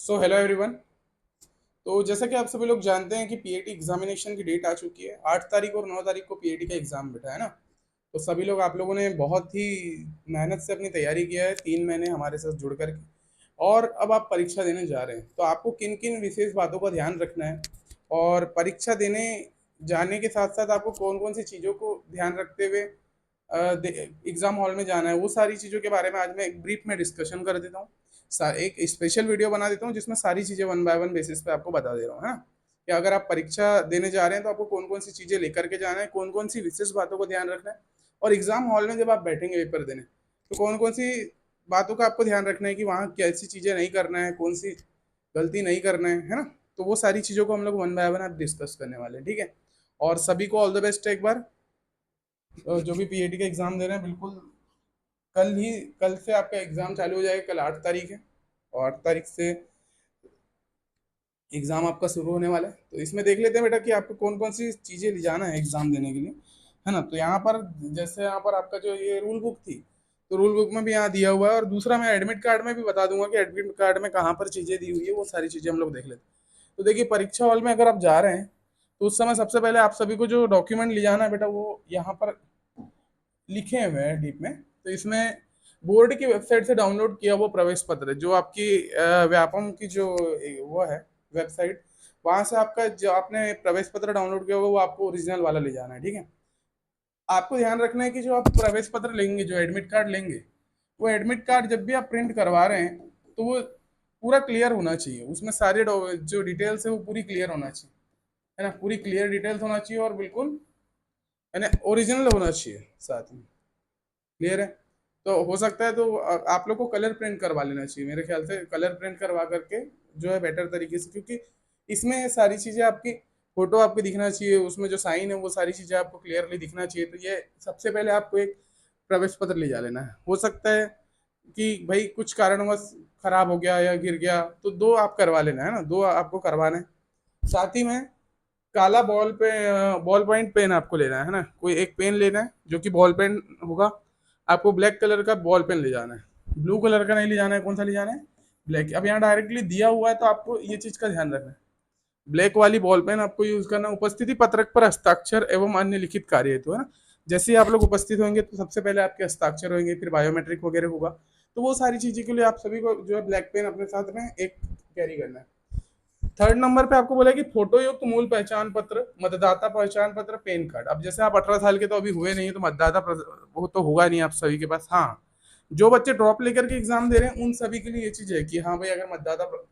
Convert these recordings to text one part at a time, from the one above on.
So hello everyone. तो जैसा कि आप सभी लोग जानते हैं कि पीएटी एग्जामिनेशन की डेट आ चुकी है। 8 तारीख और 9 तारीख को पीएटी का एग्जाम बैठा है ना। तो सभी लोग आप लोगों ने बहुत ही मेहनत से अपनी तैयारी किया है 3 महीने हमारे साथ जुड़ करके। और अब आप परीक्षा देने जा रहे हैं, तो आपको किन किन विशेष बातों का ध्यान रखना है और परीक्षा देने जाने के साथ साथ आपको कौन कौन सी चीज़ों को ध्यान रखते हुए एग्जाम हॉल में जाना है, वो सारी चीज़ों के बारे में आज मैं एक ब्रीफ में डिस्कशन कर देता हूँ। एक स्पेशल वीडियो बना देता हूँ जिसमें सारी चीज़ें वन बाय वन बेसिस पे आपको बता दे रहा हूँ, है ना। कि अगर आप परीक्षा देने जा रहे हैं तो आपको कौन कौन सी चीज़ें लेकर के जाना है, कौन कौन सी विशेष बातों को ध्यान रखना है। और एग्जाम हॉल में जब आप बैठेंगे पेपर देने, तो कौन कौन सी बातों का आपको ध्यान रखना है कि वहाँ कैसी चीज़ें नहीं करना है, कौन सी गलती नहीं करना है ना। तो वो सारी चीज़ों को हम लोग वन बाय वन आप डिस्कस करने वाले हैं, ठीक है। और सभी को ऑल द बेस्ट एक बार। जो भी पीएटी का एग्ज़ाम दे रहे हैं, बिल्कुल कल से आपका एग्ज़ाम चालू हो जाएगा। कल 8 तारीख है और 8 तारीख से एग्ज़ाम आपका शुरू होने वाला है। तो इसमें देख लेते हैं बेटा कि आपको कौन कौन सी चीज़ें ले जाना है एग्ज़ाम देने के लिए, है ना। तो यहाँ पर जैसे यहाँ पर आपका जो ये रूल बुक थी, तो रूल बुक में भी यहाँ दिया हुआ है, और दूसरा मैं एडमिट कार्ड में भी बता दूंगा कि एडमिट कार्ड में कहाँ पर चीज़ें दी हुई है, वो सारी चीज़ें हम लोग देख लेते हैं। तो देखिए, परीक्षा हॉल में अगर आप जा रहे हैं तो उस समय सबसे पहले आप सभी को जो डॉक्यूमेंट ले जाना है बेटा, वो यहाँ पर लिखे हुए हैं डीप में। तो इसमें बोर्ड की वेबसाइट से डाउनलोड किया वो प्रवेश पत्र, जो आपकी व्यापम की जो वो है वेबसाइट, वहां से आपका जो आपने प्रवेश पत्र डाउनलोड किया होगा वो आपको ओरिजिनल वाला ले जाना है, ठीक है। आपको ध्यान रखना है कि जो आप प्रवेश पत्र लेंगे, जो एडमिट कार्ड लेंगे, वो एडमिट कार्ड जब भी आप प्रिंट करवा रहे हैं तो वो पूरा क्लियर होना चाहिए। उसमें सारे जो डिटेल्स है वो पूरी क्लियर होना चाहिए, है ना। पूरी क्लियर डिटेल्स होना चाहिए और बिल्कुल यानी ओरिजिनल होना चाहिए साथ में। क्लियर है। तो हो सकता है तो आप लोग को कलर प्रिंट करवा लेना चाहिए, मेरे ख्याल से कलर प्रिंट करवा करके जो है बेटर तरीके से, क्योंकि इसमें सारी चीज़ें आपकी फोटो आपकी दिखना चाहिए, उसमें जो साइन है वो सारी चीज़ें आपको क्लियरली दिखना चाहिए। तो ये सबसे पहले आपको एक प्रवेश पत्र ले जा लेना है। हो सकता है कि भाई कुछ कारणवश खराब हो गया या गिर गया, तो दो आप करवा लेना, है ना, दो आपको करवाना है। साथ ही में काला बॉल पॉइंट पेन आपको लेना है ना। कोई एक पेन लेना है जो कि बॉल पेन होगा। आपको ब्लैक कलर का बॉल पेन ले जाना है, ब्लू कलर का नहीं ले जाना है। कौन सा ले जाना है? ब्लैक। अब यहाँ डायरेक्टली दिया हुआ है तो आपको ये चीज का ध्यान रखना है। ब्लैक वाली बॉल पेन आपको यूज करना है। उपस्थिति पत्रक पर हस्ताक्षर एवं अन्य लिखित कार्य हेतु, है ना। जैसे ही आप लोग उपस्थित होंगे तो सबसे पहले आपके हस्ताक्षर होंगे, फिर बायोमेट्रिक वगैरह होगा। तो वो सारी चीजें के लिए आप सभी को जो है ब्लैक पेन अपने साथ में एक कैरी करना है। थर्ड नंबर पे आपको बोला कि फोटो युक्त मूल पहचान पत्र, मतदाता पहचान पत्र, पैन कार्ड। अब जैसे आप 18 साल के तो अभी हुए नहीं है, तो वो तो होगा नहीं आप सभी के पास। हाँ, जो बच्चे ड्रॉप लेकर के एग्जाम दे रहे हैं उन सभी के लिए ये चीज है कि हाँ भाई, अगर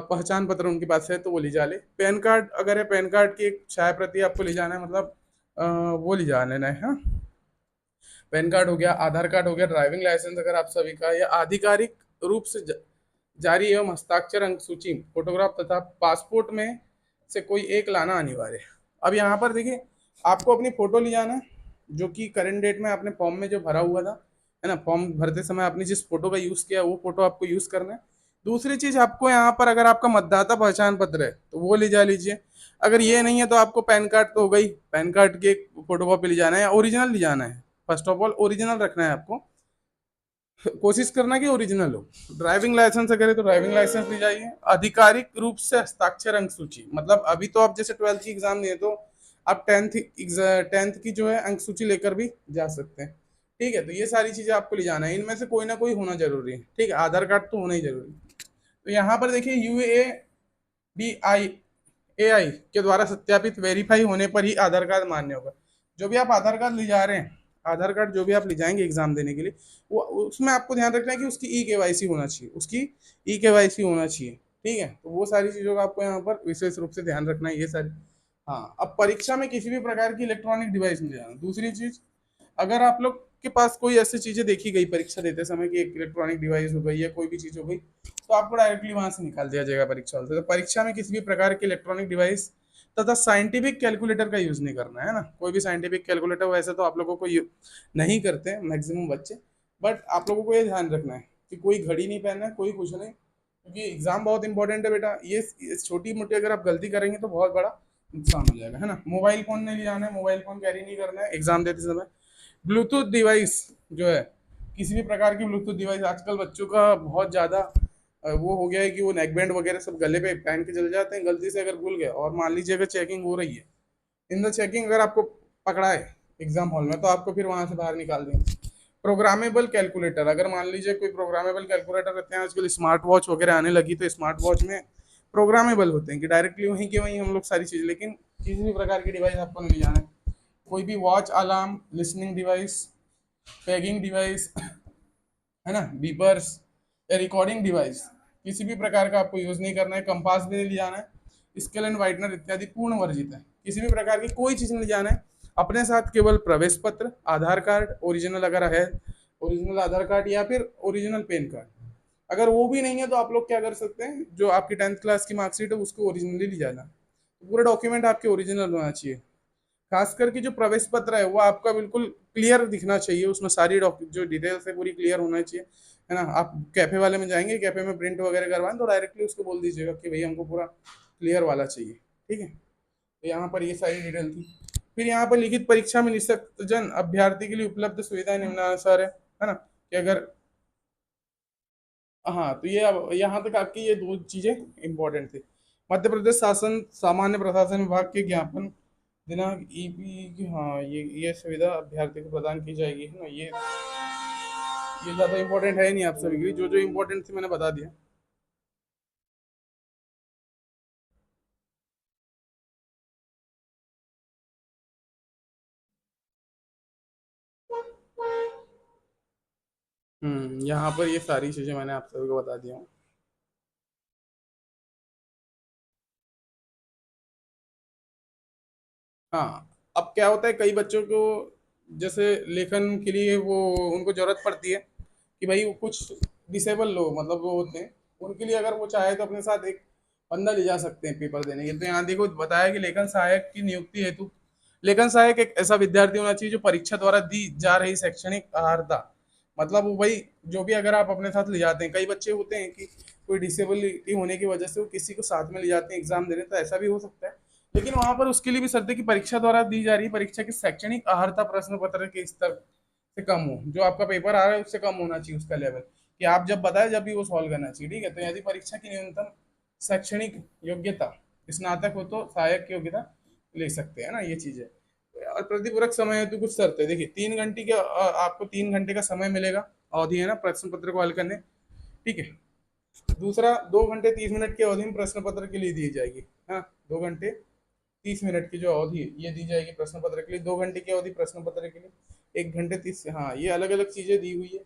पहचान पत्र उनके पास है तो वो ले जा ले। पैन कार्ड अगर है, पैन कार्ड की एक छाया प्रति आपको ले जाना है, मतलब वो ले जा लेना है, हाँ। पैन कार्ड हो गया, आधार कार्ड हो गया, ड्राइविंग लाइसेंस अगर आप सभी का, या आधिकारिक रूप से जारी एवं हस्ताक्षर अंक सूची, फोटोग्राफ तथा पासपोर्ट में से कोई एक लाना अनिवार्य है। अब यहाँ पर देखिए, आपको अपनी फोटो ले जाना है, जो कि करंट डेट में आपने फॉर्म में जो भरा हुआ था, है ना। फॉर्म भरते समय आपने जिस फोटो का यूज किया वो फोटो आपको यूज करना है। दूसरी चीज आपको यहाँ पर, अगर आपका मतदाता पहचान पत्र है तो वो ले जा लीजिए। अगर ये नहीं है तो आपको पैन कार्ड तो हो गई, पैन कार्ड की एक फोटो कॉपी ले जाना है या ओरिजिनल ले जाना है। फर्स्ट ऑफ ऑल ओरिजिनल रखना है आपको, कोशिश करना कि ओरिजिनल हो। ड्राइविंग लाइसेंस अगर है तो ड्राइविंग लाइसेंस ले जाइए। आधिकारिक रूप से हस्ताक्षर अंक सूची, मतलब अभी तो आप जैसे 12th की एग्जाम दिए तो आप टेंथ की जो है अंक सूची लेकर भी जा सकते हैं, ठीक है। तो ये सारी चीजें आपको ले जाना है, इनमें से कोई ना कोई होना जरूरी है, ठीक है। आधार कार्ड तो होना ही जरूरी है। तो यहाँ पर देखिए, UABI के द्वारा सत्यापित वेरीफाई होने पर ही आधार कार्ड मान्य होगा। जो भी आप आधार कार्ड ले जा रहे हैं, आधार कार्ड जो भी आप ले जाएंगे एग्जाम देने के लिए, वो उसमें आपको ध्यान रखना है कि उसकी ई केवाईसी होना चाहिए, उसकी ई केवाईसी होना चाहिए, ठीक है। तो वो सारी चीज़ों का आपको यहाँ पर विशेष रूप से ध्यान रखना है, ये सारी। हाँ, अब परीक्षा में किसी भी प्रकार की इलेक्ट्रॉनिक डिवाइस नहीं जाना। दूसरी चीज, अगर आप लोग के पास कोई ऐसी चीजें देखी गई परीक्षा देते समय कि एक इलेक्ट्रॉनिक डिवाइस हो गई या कोई भी चीज हो गई, तो आपको डायरेक्टली वहां से निकाल दिया जाएगा परीक्षा हॉल से। तो परीक्षा में किसी भी प्रकार के इलेक्ट्रॉनिक डिवाइस तथा साइंटिफिक कैलकुलेटर का यूज नहीं करना है ना। कोई भी साइंटिफिक कैलकुलेटर वैसे तो आप लोगों को नहीं करते मैक्सिमम बच्चे, बट आप लोगों को ये ध्यान रखना है कि कोई घड़ी नहीं पहनना है, कोई कुछ नहीं, क्योंकि एग्जाम बहुत इंपॉर्टेंट है बेटा। ये छोटी मोटी अगर आप गलती करेंगे तो बहुत बड़ा नुकसान हो जाएगा, है ना। मोबाइल फोन नहीं ले जाना है, मोबाइल फोन कैरी नहीं करना है एग्जाम देते समय। ब्लूटूथ डिवाइस जो है, किसी भी प्रकार की ब्लूटूथ डिवाइस, आजकल बच्चों का बहुत ज़्यादा वो हो गया है कि वो नेक बैंड वगैरह सब गले पे पहन के चले जाते हैं, गलती से अगर भूल गए और मान लीजिए अगर चेकिंग हो रही है, इन द चेकिंग अगर आपको पकड़ा है एग्जाम हॉल में, तो आपको फिर वहां से बाहर निकाल देंगे। प्रोग्रामेबल कैलकुलेटर, अगर मान लीजिए कोई प्रोग्रामेबल कैलकुलेटर रहते हैं, आजकल स्मार्ट वॉच वगैरह आने लगी, तो स्मार्ट वॉच में प्रोग्रामेबल होते हैं कि डायरेक्टली वहीं के वहीं हम लोग सारी चीज़, लेकिन किसी भी प्रकार की डिवाइस आपको नहीं जाना है। कोई भी watch, alarm, listening device, tagging device, है ना, बीपर्स या रिकॉर्डिंग डिवाइस, किसी भी प्रकार का आपको यूज नहीं करना है। कंपास भी नहीं ले जाना है। स्केल एंड वाइटनर इत्यादि पूर्ण वर्जित है। किसी भी प्रकार की कोई चीज नहीं ले जाना है। अपने साथ केवल प्रवेश पत्र, आधार कार्ड ओरिजिनल अगर है, ओरिजिनल आधार कार्ड या फिर ओरिजिनल पैन कार्ड। अगर वो भी नहीं है तो आप लोग क्या कर सकते हैं, जो आपकी 10th क्लास की मार्कशीट है उसको ओरिजिनली ले जाना। तो पूरे डॉक्यूमेंट आपके ओरिजिनल होना चाहिए। खास करके जो प्रवेश पत्र है वो आपका बिल्कुल क्लियर दिखना चाहिए, उसमें सारी जो डिटेल्स है पूरी क्लियर होना चाहिए, है ना। आप कैफे वाले में जाएंगे, कैफे में प्रिंट वगैरह करवाएं, तो डायरेक्टली उसको बोल दीजिएगा कि भाई हमको पूरा क्लियर वाला चाहिए, ठीक है। तो यहाँ पर ये सारी डिटेल थी। फिर यहाँ पर लिखित परीक्षा में निःशक्त जन अभ्यर्थी के लिए उपलब्ध सुविधाएं निम्नानुसार है ना, कि अगर, हाँ, तो ये अब यहाँ तक आपकी ये दो चीजें इंपॉर्टेंट थी। मध्य प्रदेश शासन सामान्य प्रशासन विभाग के ज्ञापन दिनांक ईपी की, हाँ, ये सुविधा अभ्यर्थी को प्रदान की जाएगी, है ना। ये ज्यादा इंपॉर्टेंट है नहीं आप सभी के लिए, जो जो इंपॉर्टेंट थी मैंने बता दिया। यहाँ पर ये सारी चीजें मैंने आप सभी को बता दिया हूँ। हाँ, अब क्या होता है, कई बच्चों को जैसे लेखन के लिए वो उनको जरूरत पड़ती है कि भाई वो कुछ डिसेबल लोग, मतलब वो होते हैं, उनके लिए अगर वो चाहे तो अपने साथ एक बंदा ले जा सकते हैं पेपर देने के। तो यहाँ देखो बताया कि लेखन सहायक की नियुक्ति हेतु, लेखन सहायक एक ऐसा विद्यार्थी होना चाहिए जो परीक्षा द्वारा दी जा रही शैक्षणिक अहर्ता, मतलब वो भाई, जो भी अगर आप अपने साथ ले जाते हैं, कई बच्चे होते हैं कि कोई डिसेबिलिटी होने की वजह से वो किसी को साथ में ले जाते हैं एग्जाम देने, तो ऐसा भी हो सकता है। लेकिन वहां पर उसके लिए भी शर्त है कि परीक्षा द्वारा दी जा रही परीक्षा की शैक्षणिक अहर्ता प्रश्न पत्र के स्तर से कम हो, जो आपका पेपर आ रहा है उससे कम होना चाहिए उसका लेवल, कि आप जब बताए जब भी वो सॉल्व करना चाहिए, ठीक है। तो यदि परीक्षा की न्यूनतम शैक्षणिक योग्यता स्नातक हो तो सहायक की योग्यता ले सकते हैं ना, ये चीज है। और प्रतिपूरक समय है तो कुछ शर्त है, देखिए 3 घंटे के आपको 3 घंटे का समय मिलेगा, अवधि है ना, प्रश्न पत्र को हल करने, ठीक है। दूसरा, 2 घंटे 30 मिनट की अवधि में प्रश्न पत्र के लिए दी जाएगी। हाँ, 2 घंटे 30 मिनट की जो अवधि है ये दी जाएगी प्रश्न पत्र के लिए, 2 घंटे की अवधि प्रश्न पत्र के लिए, 1 घंटे 30, हाँ, ये अलग अलग चीजें दी हुई है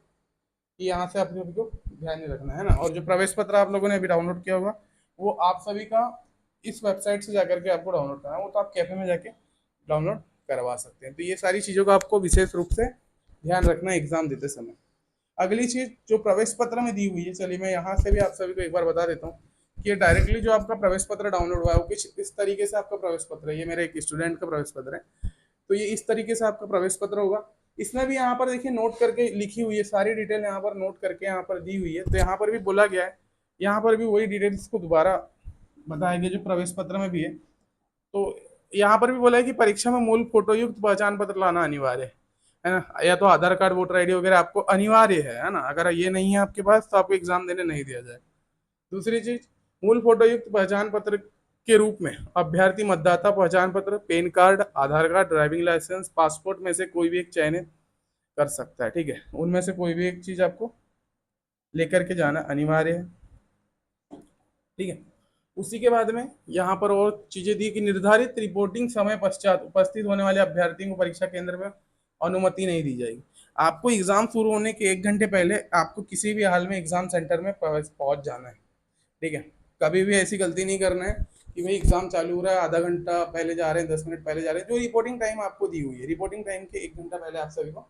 कि यहाँ से आप सभी को ध्यान में रखना है ना। और जो प्रवेश पत्र आप लोगों ने अभी डाउनलोड किया होगा, वो आप सभी का इस वेबसाइट से जाकर के आपको डाउनलोड करना है, वो तो आप कैफे में जाके डाउनलोड करवा सकते हैं। तो ये सारी चीज़ों का आपको विशेष रूप से ध्यान रखना है एग्जाम देते समय। अगली चीज जो प्रवेश पत्र में दी हुई है, चलिए मैं यहाँ से भी आप सभी को एक बार बता देता हूँ कि ये डायरेक्टली जो आपका प्रवेश पत्र डाउनलोड हुआ है वो कुछ इस तरीके से आपका प्रवेश पत्र है। ये मेरे एक स्टूडेंट का प्रवेश पत्र है, तो ये इस तरीके से आपका प्रवेश पत्र होगा। इसमें भी यहाँ पर देखिए नोट करके लिखी हुई है, सारी डिटेल यहाँ पर नोट करके यहाँ पर दी हुई है। तो यहाँ पर भी बोला गया है, यहाँ पर भी वही डिटेल्स को दोबारा बताया गया जो प्रवेश पत्र में भी है। तो यहाँ पर भी बोला है कि परीक्षा में मूल फोटो युक्त पहचान पत्र लाना अनिवार्य है ना, या तो आधार कार्ड वोटर आईडी वगैरह आपको अनिवार्य है ना। अगर ये नहीं है आपके पास तो आपको एग्जाम देने नहीं दिया जाए। दूसरी चीज, मूल फोटो युक्त पहचान पत्र के रूप में अभ्यर्थी मतदाता पहचान पत्र, पैन कार्ड, आधार कार्ड, ड्राइविंग लाइसेंस, पासपोर्ट में से कोई भी एक चयनित कर सकता है, ठीक है। उनमें से कोई भी एक चीज आपको लेकर के जाना अनिवार्य है, ठीक है। उसी के बाद में यहाँ पर और चीजें दी कि निर्धारित रिपोर्टिंग समय पश्चात उपस्थित होने वाले अभ्यर्थियों को परीक्षा केंद्र में अनुमति नहीं दी जाएगी। आपको एग्जाम शुरू होने के 1 घंटे पहले आपको किसी भी हाल में एग्जाम सेंटर में पहुंच जाना है, ठीक है। कभी भी ऐसी गलती नहीं करना है कि भाई एग्जाम चालू हो रहा है, आधा घंटा पहले जा रहे हैं, 10 मिनट पहले जा रहे हैं। जो रिपोर्टिंग टाइम आपको दी हुई है, रिपोर्टिंग टाइम के 1 घंटा पहले आप सभी को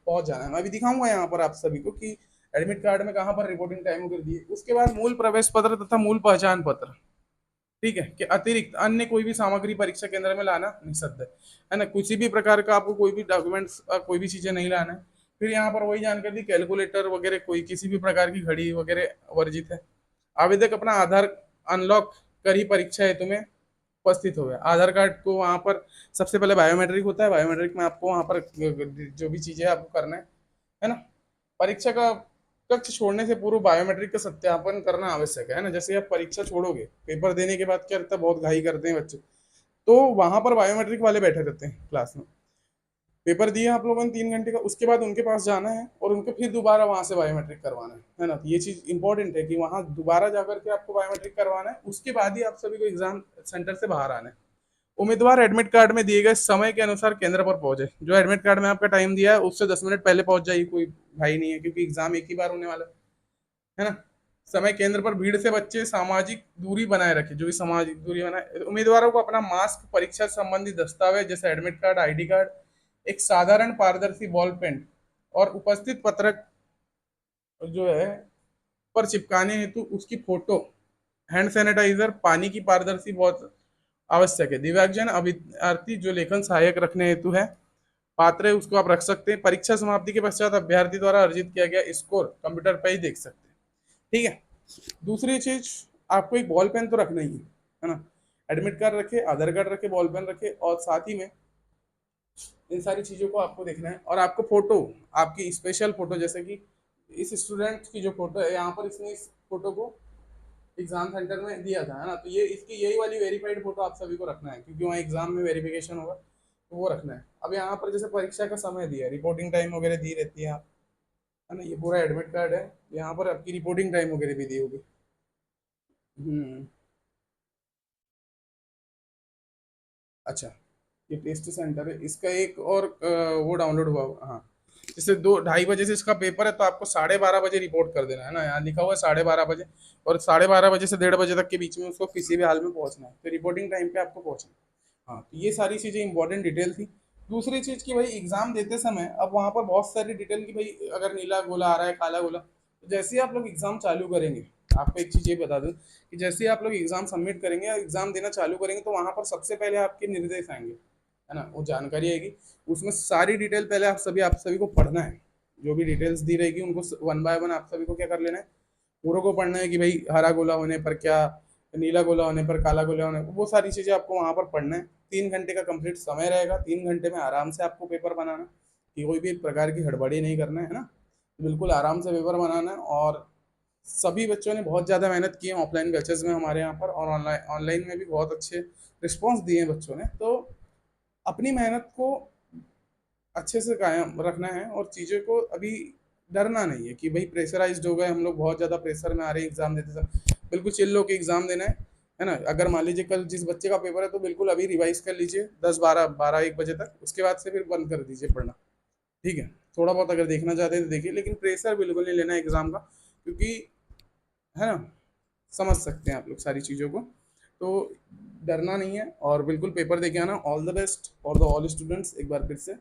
पहुंच जाना है। मैं अभी दिखाऊंगा यहाँ पर आप सभी को कि एडमिट कार्ड में कहाँ पर रिपोर्टिंग टाइम कर दी है। उसके बाद मूल प्रवेश पत्र तथा मूल पहचान पत्र, ठीक है, कि अतिरिक्त अन्य कोई भी सामग्री परीक्षा केंद्र में लाना निषिद्ध है ना। किसी भी प्रकार का आपको कोई भी डॉक्यूमेंट्स, कोई भी चीजें नहीं लाना है। फिर यहाँ पर वही जानकारी दी, कैलकुलेटर वगैरह कोई किसी भी प्रकार की घड़ी वगैरह वर्जित है। आवेदक अपना आधार अनलॉक कर ही परीक्षा हेतु में उपस्थित हो गया। आधार कार्ड को वहाँ पर सबसे पहले बायोमेट्रिक होता है, बायोमेट्रिक में आपको वहाँ पर जो भी चीजें आपको करना है ना। परीक्षा का कक्ष छोड़ने से पूर्व बायोमेट्रिक का सत्यापन करना आवश्यक है ना। जैसे आप परीक्षा छोड़ोगे, पेपर देने के बाद क्या रहता है, बहुत घाई करते हैं बच्चे, तो वहां पर बायोमेट्रिक वाले बैठे रहते हैं क्लास में। पेपर दिया आप लोगों ने 3 घंटे का, उसके बाद उनके पास जाना है और उनको फिर दोबारा वहां से बायोमेट्रिक करवाना है ना। तो ये चीज इंपॉर्टेंट है कि वहां दोबारा जाकर के आपको बायोमेट्रिक करवाना है, उसके बाद ही आप सभी को एग्जाम सेंटर से बाहर आना है। उम्मीदवार एडमिट कार्ड में दिए गए समय के अनुसार केंद्र पर पहुंचे। जो एडमिट कार्ड में आपका टाइम दिया है उससे 10 मिनट पहले पहुंच जाइए, कोई भाई नहीं है, क्योंकि एग्जाम एक ही बार होने वाला है ना। समय केंद्र पर भीड़ से बच्चे सामाजिक दूरी बनाए रखे, जो भी सामाजिक दूरी बनाए। उम्मीदवारों को अपना मास्क, परीक्षा संबंधी दस्तावेज जैसे एडमिट कार्ड, आईडी कार्ड, एक साधारण पारदर्शी बॉल पेन और उपस्थित पत्रक जो है पर चिपकाने हेतु उसकी फोटो, हैंड सैनिटाइजर, पानी की पारदर्शी बहुत आवश्यक है। दिव्यांगजन अभ्यर्थी जो लेखन सहायक रखने हेतु है पात्र है, उसको आप रख सकते हैं। परीक्षा समाप्ति के पश्चात अभ्यर्थी द्वारा अर्जित किया गया स्कोर कंप्यूटर पर ही देख सकते हैं। ठीक है। दूसरी चीज, आपको एक बॉल पेन तो रखना ही है ना। एडमिट कार्ड रखे, आधार कार्ड रखे, बॉल पेन रखे, और साथ ही में इन सारी चीजों को आपको देखना है। और आपको फोटो, आपकी स्पेशल फोटो, जैसे कि इस स्टूडेंट की जो फोटो है यहाँ पर, इसने इस फोटो को एग्जाम सेंटर में दिया था है ना, तो ये इसकी यही वाली वेरीफाइड फोटो आप सभी को रखना है, क्योंकि वहाँ एग्जाम में वेरिफिकेशन होगा, तो वो रखना है। अब यहाँ पर जैसे परीक्षा का समय दिया है, रिपोर्टिंग टाइम वगैरह दी रहती है, आप है ना, ये पूरा एडमिट कार्ड है, यहाँ पर आपकी रिपोर्टिंग टाइम वगैरह भी दी होगी। हम्म। अच्छा, ये टेस्ट सेंटर है, इसका एक और वो डाउनलोड हुआ होगा। हाँ, जैसे 2-2:30 बजे से इसका पेपर है, तो आपको 12:30 बजे रिपोर्ट कर देना है ना, यहाँ लिखा हुआ है 12:30 बजे, और 12:30 बजे से 1:30 बजे तक के बीच में उसको किसी भी हाल में पहुंचना है, तो रिपोर्टिंग टाइम पे आपको पहुंचना है। हाँ, तो ये सारी चीज़ें इंपॉर्टेंट डिटेल थी। दूसरी चीज़ की भाई, एग्जाम देते समय अब वहाँ पर बहुत सारी डिटेल की भाई, अगर नीला गोला आ रहा है, काला गोला, तो जैसे ही आप लोग एग्जाम चालू करेंगे, आपको एक चीज़ ये बता दूं कि जैसे ही आप लोग एग्जाम सबमिट करेंगे या एग्जाम देना चालू करेंगे, तो वहाँ पर सबसे पहले आपके निर्देश आएंगे, है ना, वो जानकारी आएगी, उसमें सारी डिटेल पहले आप सभी को पढ़ना है। जो भी डिटेल्स दी रहेगी उनको वन बाय वन आप सभी को क्या कर लेना है, पूरों को पढ़ना है कि भाई हरा गोला होने पर क्या, नीला गोला होने पर, काला गोला होने पर, वो सारी चीज़ें आपको वहाँ पर पढ़ना है। 3 घंटे का कंप्लीट समय रहेगा, 3 घंटे में आराम से आपको पेपर बनाना है, कि कोई भी प्रकार की हड़बड़ी नहीं करना है ना, बिल्कुल आराम से पेपर बनाना है। और सभी बच्चों ने बहुत ज़्यादा मेहनत की है ऑफलाइन बैचेस में हमारे यहाँ पर, और ऑनलाइन ऑनलाइन में भी बहुत अच्छे रिस्पॉन्स दिए हैं बच्चों ने। तो अपनी मेहनत को अच्छे से कायम रखना है, और चीज़ों को अभी डरना नहीं है कि भाई प्रेशराइज्ड हो गए हम लोग, बहुत ज़्यादा प्रेशर में आ रहे हैं एग्जाम देते समय। बिल्कुल चिल्ल होकर एग्जाम देना है ना। अगर मान लीजिए कल जिस बच्चे का पेपर है, तो बिल्कुल अभी रिवाइज कर लीजिए 10, 12, 1 बजे तक, उसके बाद से फिर बंद कर दीजिए पढ़ना। ठीक है। थोड़ा बहुत अगर देखना चाहते हैं तो देखिए, लेकिन प्रेशर बिल्कुल नहीं लेना है एग्जाम का, क्योंकि है ना, समझ सकते हैं आप लोग सारी चीज़ों को। तो डरना नहीं है, और बिल्कुल पेपर दे के आना। All the best for the all students. एक बार फिर से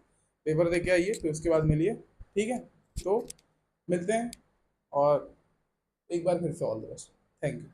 पेपर दे के आइए, फिर उसके बाद मिलिए। ठीक है, तो मिलते हैं, और एक बार फिर से all the best. Thank you.